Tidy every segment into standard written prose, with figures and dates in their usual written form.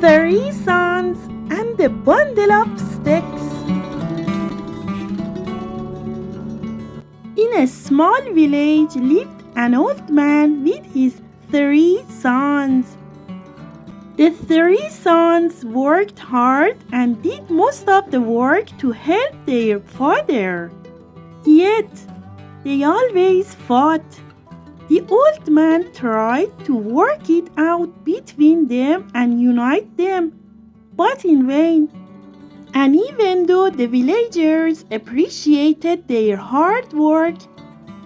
Three sons and a bundle of sticks. In a small village lived an old man with his three sons. The three sons worked hard and did most of the work to help their father. Yet, they always fought. The old man tried to work it out between them and unite them, but in vain. And even though the villagers appreciated their hard work,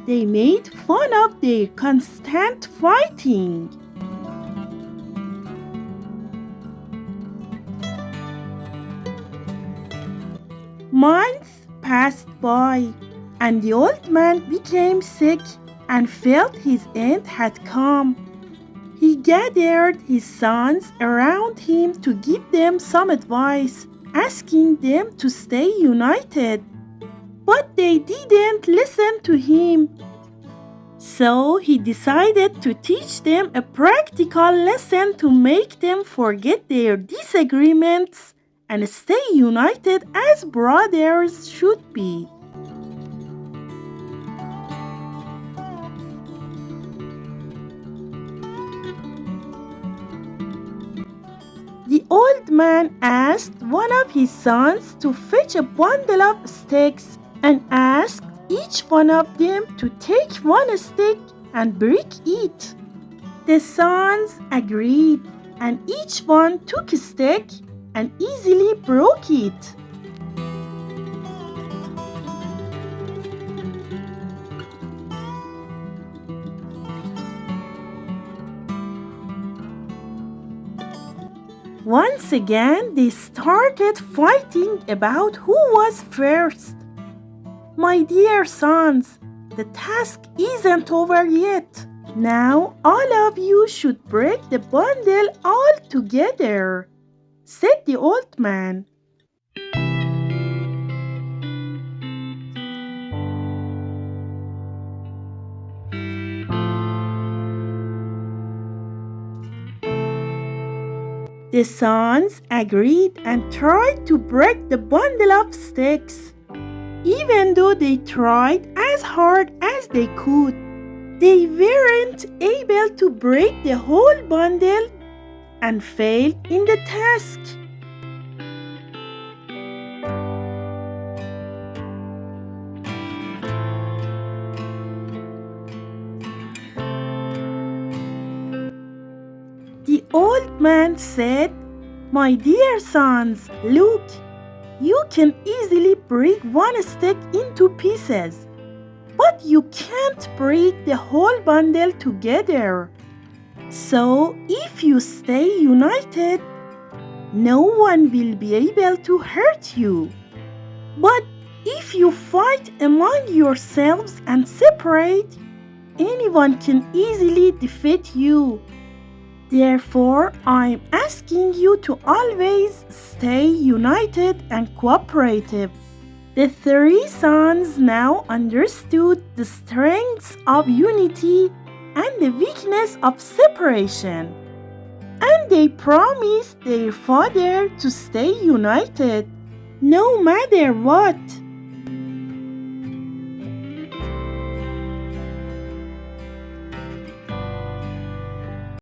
they made fun of their constant fighting. Months passed by, and the old man became sick and felt his end had come. He gathered his sons around him to give them some advice, asking them to stay united. But they didn't listen to him. So he decided to teach them a practical lesson to make them forget their disagreements and stay united as brothers should be. The old man asked one of his sons to fetch a bundle of sticks and asked each one of them to take one stick and break it. The sons agreed, and each one took a stick and easily broke it. Once again, they started fighting about who was first. My dear sons, the task isn't over yet. Now all of you should break the bundle all together, said the old man. The sons agreed and tried to break the bundle of sticks. Even though they tried as hard as they could, they weren't able to break the whole bundle and failed in the task. The old man said, "My dear sons, look, you can easily break one stick into pieces, but you can't break the whole bundle together. So if you stay united, no one will be able to hurt you. But if you fight among yourselves and separate, anyone can easily defeat you. Therefore, I'm asking you to always stay united and cooperative." The three sons now understood the strengths of unity and the weakness of separation, and they promised their father to stay united no matter what.